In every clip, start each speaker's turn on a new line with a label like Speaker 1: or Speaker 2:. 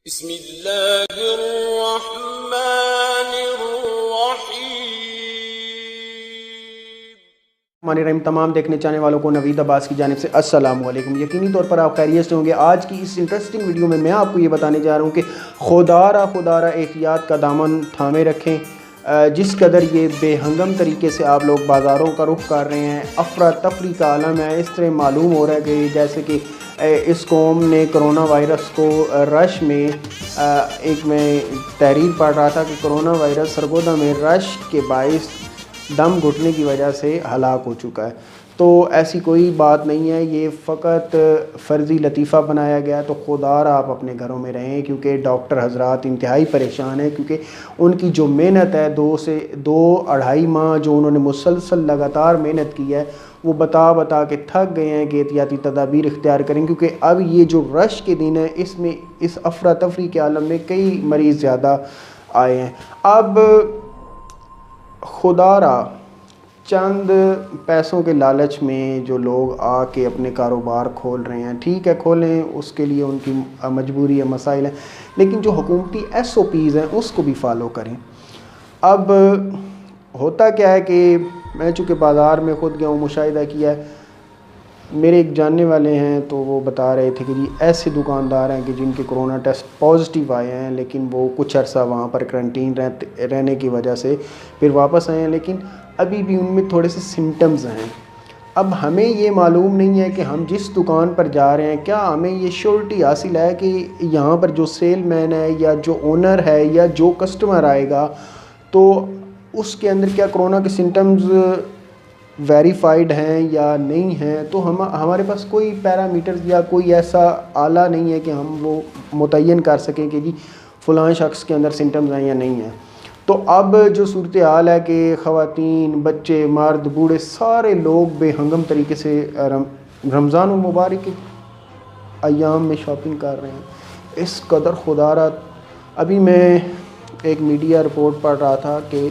Speaker 1: بسم اللہ الرحمن الرحیم۔
Speaker 2: رحیم تمام دیکھنے چاہنے والوں کو نوید عباس کی جانب سے السلام علیکم۔ یقینی طور پر آپ خیریت سے ہوں گے۔ آج کی اس انٹرسٹنگ ویڈیو میں آپ کو یہ بتانے جا رہا ہوں کہ خودارہ احتیاط کا دامن تھامے رکھیں۔ جس قدر یہ بے ہنگم طریقے سے آپ لوگ بازاروں کا رخ کر رہے ہیں، افراتفری کا عالم ہے، اس طرح معلوم ہو رہا ہے کہ جیسے کہ اس قوم نے کرونا وائرس کو رش میں میں تحریر پڑھ رہا تھا کہ کرونا وائرس سرگودا میں رش کے باعث دم گھٹنے کی وجہ سے ہلاک ہو چکا ہے۔ تو ایسی کوئی بات نہیں ہے، یہ فقط فرضی لطیفہ بنایا گیا۔ تو خوددار آپ اپنے گھروں میں رہیں، کیونکہ ڈاکٹر حضرات انتہائی پریشان ہیں، کیونکہ ان کی جو محنت ہے 2 سے 2.5 ماہ جو انہوں نے مسلسل لگاتار محنت کی ہے، وہ بتا کے تھک گئے ہیں کہ احتیاطی تدابیر اختیار کریں، کیونکہ اب یہ جو رش کے دن ہے اس میں اس افراتفری کے عالم میں کئی مریض زیادہ آئے ہیں۔ اب خودارہ چند پیسوں کے لالچ میں جو لوگ آ کے اپنے کاروبار کھول رہے ہیں، ٹھیک ہے کھولیں، اس کے لیے ان کی مجبوری ہے، مسائل ہیں، لیکن جو حکومتی SOPs ہیں اس کو بھی فالو کریں۔ اب ہوتا کیا ہے کہ میں چونکہ بازار میں خود گیا ہوں، مشاہدہ کیا ہے، میرے ایک جاننے والے ہیں تو وہ بتا رہے تھے کہ جی ایسے دکاندار ہیں کہ جن کے کرونا ٹیسٹ پازیٹیو آئے ہیں، لیکن وہ کچھ عرصہ وہاں پر کرنٹین رہنے کی وجہ سے پھر واپس آئے ہیں، لیکن ابھی بھی ان میں تھوڑے سے سمٹمز ہیں۔ اب ہمیں یہ معلوم نہیں ہے کہ ہم جس دکان پر جا رہے ہیں کیا ہمیں یہ شیورٹی حاصل ہے کہ یہاں پر جو سیل مین ہے یا جو اونر ہے یا جو کسٹمر آئے گا تو اس کے اندر کیا کرونا کے سمٹمز ویریفائڈ ہیں یا نہیں ہیں۔ تو ہمارے پاس کوئی پیرامیٹرز یا کوئی ایسا آلہ نہیں ہے کہ ہم وہ متعین کر سکیں کہ جی فلاں شخص کے اندر سمٹمز ہیں یا نہیں ہیں۔ تو اب جو صورتحال ہے کہ خواتین، بچے، مرد، بوڑھے سارے لوگ بے ہنگم طریقے سے رمضان المبارک کے ایام میں شاپنگ کر رہے ہیں، اس قدر خودارہ۔ ابھی میں ایک میڈیا رپورٹ پڑھ رہا تھا کہ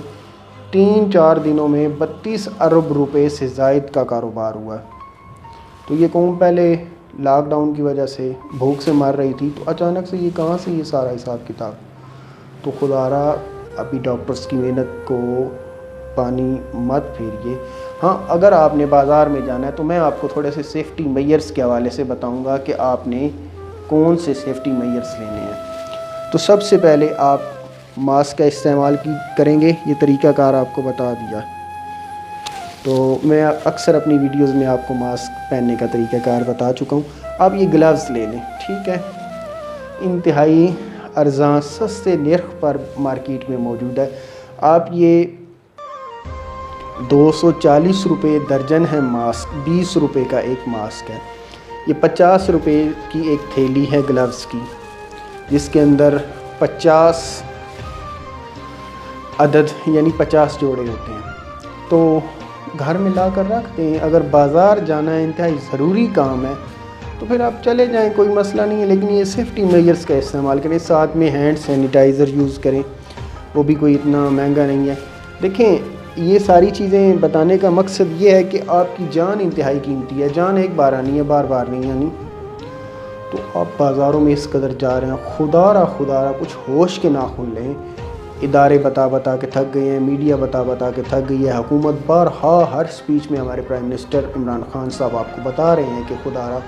Speaker 2: 3-4 دنوں میں 32 ارب روپے سے زائد کا کاروبار ہوا ہے۔ تو یہ قوم پہلے لاک ڈاؤن کی وجہ سے بھوک سے مر رہی تھی، تو اچانک سے یہ کہاں سے یہ سارا حساب کتاب۔ تو خودارہ ابھی ڈاکٹرز کی محنت کو پانی مت پھیریے۔ ہاں اگر آپ نے بازار میں جانا ہے تو میں آپ کو تھوڑے سے سیفٹی میئرز کے حوالے سے بتاؤں گا کہ آپ نے کون سے سیفٹی میئرز لینے ہیں۔ تو سب سے پہلے آپ ماسک کا استعمال کریں گے، یہ طریقہ کار آپ کو بتا دیا۔ تو میں اکثر اپنی ویڈیوز میں آپ کو ماسک پہننے کا طریقہ کار بتا چکا ہوں۔ آپ یہ گلوز لے لیں، ٹھیک ہے، انتہائی ارزاں سستے نرخ پر مارکیٹ میں موجود ہے۔ آپ یہ 240 روپے درجن ہے ماسک، 20 روپے کا ایک ماسک ہے۔ یہ 50 روپے کی ایک تھیلی ہے گلوز کی، جس کے اندر 50 عدد یعنی 50 جوڑے ہوتے ہیں۔ تو گھر میں لا کر رکھ دیں، اگر بازار جانا ہے انتہائی ضروری کام ہے تو پھر آپ چلے جائیں، کوئی مسئلہ نہیں ہے، لیکن یہ سیفٹی میجرز کا استعمال کریں۔ ساتھ میں ہینڈ سینیٹائزر یوز کریں، وہ بھی کوئی اتنا مہنگا نہیں ہے۔ دیکھیں یہ ساری چیزیں بتانے کا مقصد یہ ہے کہ آپ کی جان انتہائی قیمتی ہے، جان ایک بار آنی ہے، بار بار نہیں آنی۔ تو آپ بازاروں میں اس قدر جا رہے ہیں، خودارہ کچھ ہوش کے ناخن لیں۔ ادارے بتا کے تھک گئے ہیں، میڈیا بتا کے تھک گئی ہے، حکومت بارہا ہر سپیچ میں ہمارے پرائم منسٹر عمران خان صاحب آپ کو بتا رہے ہیں کہ خودارہ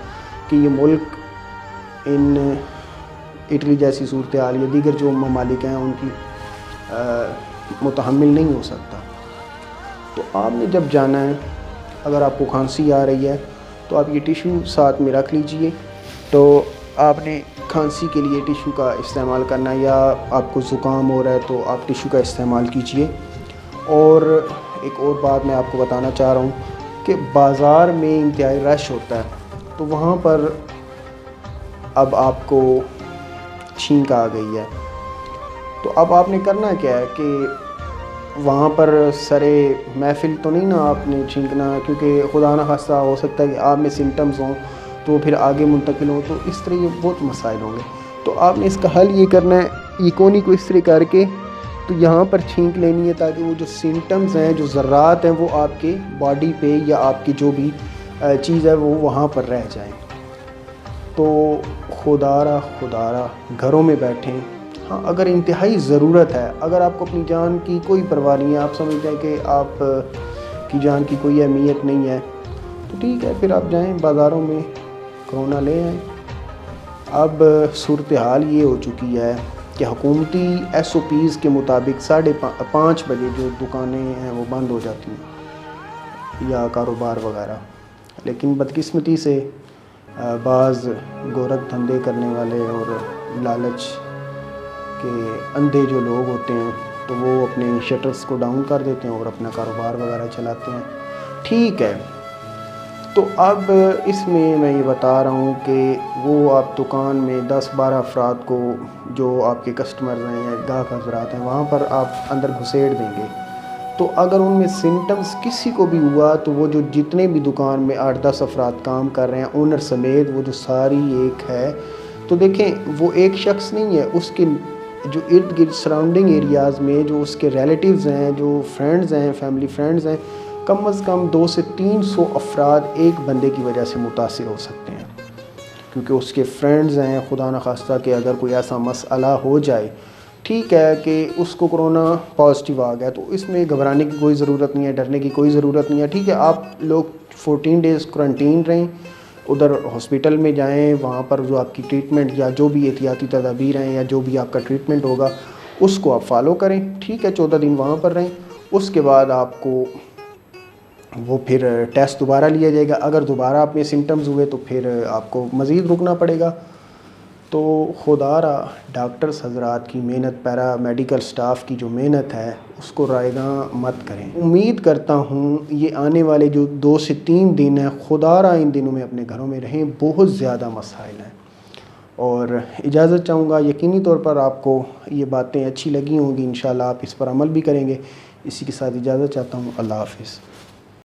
Speaker 2: کہ یہ ملک ان اٹلی جیسی صورتحال یا دیگر جو ممالک ہیں ان کی متحمل نہیں ہو سکتا۔ تو آپ نے جب جانا ہے، اگر آپ کو کھانسی آ رہی ہے تو آپ یہ ٹیشو ساتھ میں رکھ لیجئے۔ تو آپ نے کھانسی کے لیے ٹیشو کا استعمال کرنا ہے، یا آپ کو زکام ہو رہا ہے تو آپ ٹیشو کا استعمال کیجئے۔ اور ایک اور بات میں آپ کو بتانا چاہ رہا ہوں کہ بازار میں انتہائی رش ہوتا ہے، تو وہاں پر اب آپ کو چھینک آ گئی ہے، تو اب آپ نے کرنا کیا ہے کہ وہاں پر سرے محفل تو نہیں نا آپ نے چھینکنا، کیونکہ خدا نہ خواستہ ہو سکتا ہے کہ آپ میں سمٹمز ہوں تو پھر آگے منتقل ہوں، تو اس طرح یہ بہت مسائل ہوں گے۔ تو آپ نے اس کا حل یہ کرنا ہے، یہ کونی کو اس طرح کر کے تو یہاں پر چھینک لینی ہے، تاکہ وہ جو سمٹمز ہیں، جو ذرات ہیں، وہ آپ کے باڈی پہ یا آپ کی جو بھی چیز ہے وہ وہاں پر رہ جائیں۔ تو خدا را گھروں میں بیٹھیں. ہاں اگر انتہائی ضرورت ہے، اگر آپ کو اپنی جان کی کوئی پرواہ نہیں ہے، آپ سمجھتے ہیں کہ آپ کی جان کی کوئی اہمیت نہیں ہے، تو ٹھیک ہے، پھر آپ جائیں بازاروں میں کرونا لے آئیں. اب صورتحال یہ ہو چکی ہے کہ حکومتی SOPs کے مطابق 5:30 بجے جو دکانیں ہیں وہ بند ہو جاتی ہیں یا کاروبار وغیرہ. لیکن بدقسمتی سے بعض گورکھ دھندے کرنے والے اور لالچ کے اندھے جو لوگ ہوتے ہیں تو وہ اپنے شٹرز کو ڈاؤن کر دیتے ہیں اور اپنا کاروبار وغیرہ چلاتے ہیں. ٹھیک ہے، تو اب اس میں یہ بتا رہا ہوں کہ وہ آپ دکان میں 10-12 افراد کو جو آپ کے کسٹمرز ہیں یا گاہک حضرات ہیں وہاں پر آپ اندر گھسیڑ دیں گے، تو اگر ان میں سمٹمز کسی کو بھی ہوا تو وہ جو جتنے بھی دکان میں 8-10 افراد کام کر رہے ہیں اونر سمیت، وہ جو ساری ایک ہے، تو دیکھیں وہ ایک شخص نہیں ہے، اس کے جو ارد گرد سراؤنڈنگ ایریاز میں جو اس کے ریلیٹیوز ہیں، جو فرینڈز ہیں، فیملی فرینڈز ہیں، کم از کم 200 سے 300 افراد ایک بندے کی وجہ سے متاثر ہو سکتے ہیں، کیونکہ اس کے فرینڈز ہیں. خدا نخواستہ کہ اگر کوئی ایسا مسئلہ ہو جائے، ٹھیک ہے کہ اس کو کرونا پازیٹیو آ گیا، تو اس میں گھبرانے کی کوئی ضرورت نہیں ہے، ڈرنے کی کوئی ضرورت نہیں ہے. ٹھیک ہے، آپ لوگ 14 ڈیز کوارنٹین رہیں، ادھر ہاسپٹل میں جائیں، وہاں پر جو آپ کی ٹریٹمنٹ یا جو بھی احتیاطی تدابیر ہیں یا جو بھی آپ کا ٹریٹمنٹ ہوگا اس کو آپ فالو کریں. ٹھیک ہے، 14 دن وہاں پر رہیں. اس کے بعد آپ کو وہ پھر ٹیسٹ دوبارہ لیا جائے گا. اگر دوبارہ آپ میں سمٹمز ہوئے تو پھر آپ کو مزید رکنا پڑے گا. تو خدا را ڈاکٹرز حضرات کی محنت، پیرا میڈیکل سٹاف کی جو محنت ہے اس کو رائیگاں مت کریں. امید کرتا ہوں یہ آنے والے جو 2 سے 3 دن ہیں، خدا را ان دنوں میں اپنے گھروں میں رہیں. بہت زیادہ مسائل ہیں اور اجازت چاہوں گا. یقینی طور پر آپ کو یہ باتیں اچھی لگی ہوں گی، انشاءاللہ آپ اس پر عمل بھی کریں گے. اسی کے ساتھ اجازت چاہتا ہوں. اللہ حافظ.